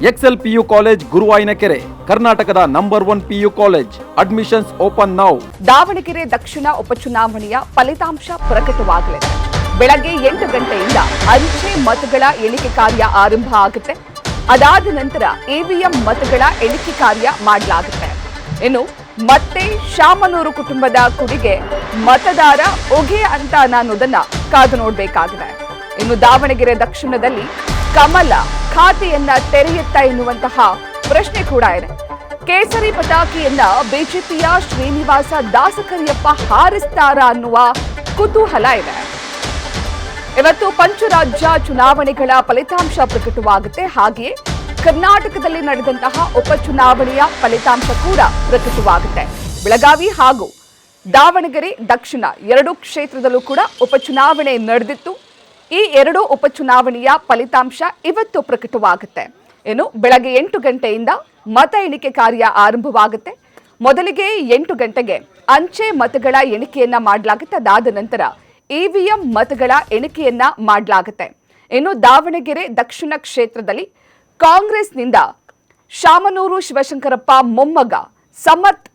Excel PU college ಗುರುವಾಯಿನಕೆರೆ, ಕರ್ನಾಟಕದ number 1 PU college. Admissions open now. Davanagere ದಕ್ಷಿಣ ಉಪಚುನಾವಣೆಯ ಫಲಿತಾಂಶ ಪ್ರಕಟವಾಗಲಿದೆ. ಬೆಳಗ್ಗೆ 8 ಗಂಟೆಯಿಂದ ಅಂಚೆ ಮತಗಳ ಎಣಿಕೆ ಕಾರ್ಯ ಆರಂಭ ಆಗುತ್ತೆ. ಅದಾದ ನಂತರ ಇವಿಎಂ ಮತಗಳ ಎಣಿಕೆ ಕಾರ್ಯ ಮಾಡಲಾಗುತ್ತೆ. ಇನ್ನು ಮತ್ತೆ ಶಾಮನೂರು ಕುಟುಂಬದ ಕುಡಿಗೆ ಮತದಾರ ಒಗೆ ಅಂತ ಅನ್ನೋದನ್ನ ಕಾದು ನೋಡಬೇಕಾಗಿದೆ. ಇನ್ನು ದಾವಣಗೆರೆ ದಕ್ಷಿಣದಲ್ಲಿ ಕಮಲ ಖಾತೆಯನ್ನ ತೆರೆಯುತ್ತಾ ಎನ್ನುವಂತಹ ಪ್ರಶ್ನೆ ಕೂಡ ಇದೆ. ಕೇಸರಿ ಪತಾಕಿಯನ್ನ ಬಿಜೆಪಿಯ ಶ್ರೀನಿವಾಸ ದಾಸಕರಿಯಪ್ಪ ಹಾರಿಸ್ತಾರಾ ಅನ್ನುವ ಕುತೂಹಲ ಇದೆ. ಇವತ್ತು ಪಂಚರಾಜ್ಯ ಚುನಾವಣೆಗಳ ಫಲಿತಾಂಶ ಪ್ರಕಟವಾಗುತ್ತೆ. ಹಾಗೆಯೇ ಕರ್ನಾಟಕದಲ್ಲಿ ನಡೆದಂತಹ ಉಪಚುನಾವಣೆಯ ಫಲಿತಾಂಶ ಕೂಡ ಪ್ರಕಟವಾಗುತ್ತೆ. ಬೆಳಗಾವಿ ಹಾಗೂ ದಾವಣಗೆರೆ ದಕ್ಷಿಣ ಎರಡೂ ಕ್ಷೇತ್ರದಲ್ಲೂ ಕೂಡ ಉಪಚುನಾವಣೆ ನಡೆದಿತ್ತು. ಈ ಎರಡೂ ಉಪಚುನಾವಣೆಯ ಫಲಿತಾಂಶ ಇವತ್ತು ಪ್ರಕಟವಾಗುತ್ತೆ. ಇನ್ನು ಬೆಳಗ್ಗೆ 8 ಗಂಟೆಯಿಂದ ಮತ ಎಣಿಕೆ ಕಾರ್ಯ ಆರಂಭವಾಗುತ್ತೆ. ಮೊದಲಿಗೆ 8 ಗಂಟೆಗೆ ಅಂಚೆ ಮತಗಳ ಎಣಿಕೆಯನ್ನ ಮಾಡಲಾಗುತ್ತೆ. ಅದಾದ ನಂತರ ಇವಿಎಂ ಮತಗಳ ಎಣಿಕೆಯನ್ನ ಮಾಡಲಾಗುತ್ತೆ. ಇನ್ನು ದಾವಣಗೆರೆ ದಕ್ಷಿಣ ಕ್ಷೇತ್ರದಲ್ಲಿ ಕಾಂಗ್ರೆಸ್ನಿಂದ ಶಾಮನೂರು ಶಿವಶಂಕರಪ್ಪ ಮೊಮ್ಮಗ ಸಮರ್ಥ್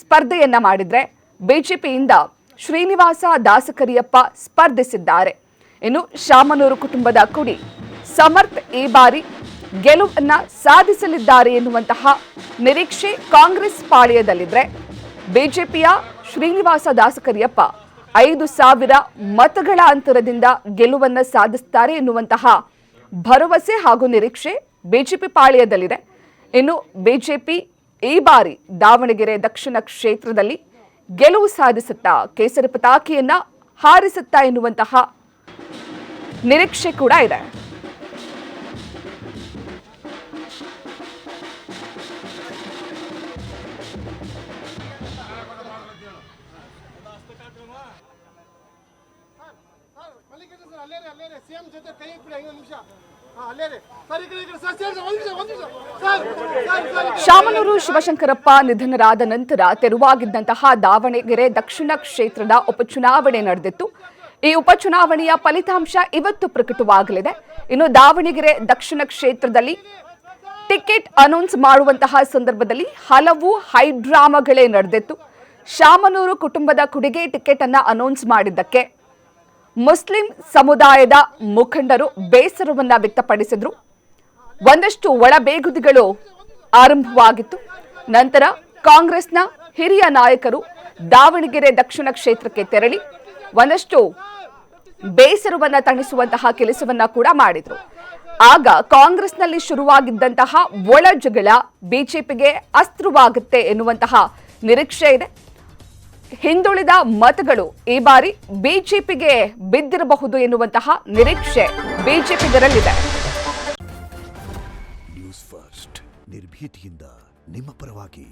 ಸ್ಪರ್ಧೆಯನ್ನ ಮಾಡಿದ್ರೆ, ಬಿಜೆಪಿಯಿಂದ ಶ್ರೀನಿವಾಸ ದಾಸಕರಿಯಪ್ಪ ಸ್ಪರ್ಧಿಸಿದ್ದಾರೆ. ಇನ್ನು ಶಾಮನೂರು ಕುಟುಂಬದ ಕುಡಿ ಸಮರ್ಥ್ ಈ ಬಾರಿ ಗೆಲುವನ್ನ ಸಾಧಿಸಲಿದ್ದಾರೆ ಎನ್ನುವಂತಹ ನಿರೀಕ್ಷೆ ಕಾಂಗ್ರೆಸ್ ಪಾಳೆಯದಲ್ಲಿದ್ರೆ, ಬಿಜೆಪಿಯ ಶ್ರೀನಿವಾಸ ದಾಸಕರಿಯಪ್ಪ 5,000 ಮತಗಳ ಅಂತರದಿಂದ ಗೆಲುವನ್ನ ಸಾಧಿಸುತ್ತಾರೆ ಎನ್ನುವಂತಹ ಭರವಸೆ ಹಾಗೂ ನಿರೀಕ್ಷೆ ಬಿಜೆಪಿ ಪಾಳೆಯದಲ್ಲಿದೆ. ಇನ್ನು ಬಿಜೆಪಿ ಈ ಬಾರಿ ದಾವಣಗೆರೆ ದಕ್ಷಿಣ ಕ್ಷೇತ್ರದಲ್ಲಿ ಗೆಲುವು ಸಾಧಿಸುತ್ತಾ, ಕೇಸರಿ ಪತಾಕಿಯನ್ನ ಹಾರಿಸುತ್ತಾ ಎನ್ನುವಂತಹ ನಿರೀಕ್ಷೆ ಕೂಡ ಇದೆ. ಶಾಮನೂರು ಶಿವಶಂಕರಪ್ಪ ನಿಧನರಾದ ನಂತರ ತೆರವಾಗಿದ್ದಂತಹ ದಾವಣಗೆರೆ ದಕ್ಷಿಣ ಕ್ಷೇತ್ರದ ಉಪಚುನಾವಣೆ ನಡೆದಿತ್ತು. ಈ ಉಪಚುನಾವಣೆಯ ಫಲಿತಾಂಶ ಇವತ್ತು ಪ್ರಕಟವಾಗಲಿದೆ. ಇನ್ನು ದಾವಣಗೆರೆ ದಕ್ಷಿಣ ಕ್ಷೇತ್ರದಲ್ಲಿ ಟಿಕೆಟ್ ಅನೌನ್ಸ್ ಮಾಡುವಂತಹ ಸಂದರ್ಭದಲ್ಲಿ ಹಲವು ಹೈಡ್ರಾಮಾಗಳೇ ನಡೆದಿತ್ತು. ಶಾಮನೂರು ಕುಟುಂಬದ ಕುಡಿಗೆ ಟಿಕೆಟ್ ಅನ್ನ ಅನೌನ್ಸ್ ಮಾಡಿದ್ದಕ್ಕೆ ಮುಸ್ಲಿಂ ಸಮುದಾಯದ ಮುಖಂಡರು ಬೇಸರವನ್ನ ವ್ಯಕ್ತಪಡಿಸಿದ್ರು. ಒಂದಷ್ಟು ಒಳಬೇಗುದಿಗಳು ಆರಂಭವಾಗಿತ್ತು. ನಂತರ ಕಾಂಗ್ರೆಸ್ನ ಹಿರಿಯ ನಾಯಕರು ದಾವಣಗೆರೆ ದಕ್ಷಿಣ ಕ್ಷೇತ್ರಕ್ಕೆ ತೆರಳಿ ಒಂದಷ್ಟು ಬೇಸರವನ್ನ ತಣಿಸುವಂತಹ ಕೆಲಸವನ್ನ ಕೂಡ ಮಾಡಿದ್ರು. ಆಗ ಕಾಂಗ್ರೆಸ್ನಲ್ಲಿ ಶುರುವಾಗಿದ್ದಂತಹ ಒಳಜಗಳ ಬಿಜೆಪಿಗೆ ಅಸ್ತ್ರವಾಗುತ್ತೆ ಎನ್ನುವಂತಹ ನಿರೀಕ್ಷೆ ಇದೆ. ಹಿಂದುಳಿದ ಮತಗಳು ಈ ಬಾರಿ ಬಿಜೆಪಿಗೆ ಬಿದ್ದಿರಬಹುದು ಎನ್ನುವಂತಹ ನಿರೀಕ್ಷೆ ಬಿಜೆಪಿಗರಲ್ಲಿದೆ. ನ್ಯೂಸ್ ಫಸ್ಟ್ ನಿರ್ಭೀತಿಯಿಂದ ನಿಮ್ಮ ಪರವಾಗಿ.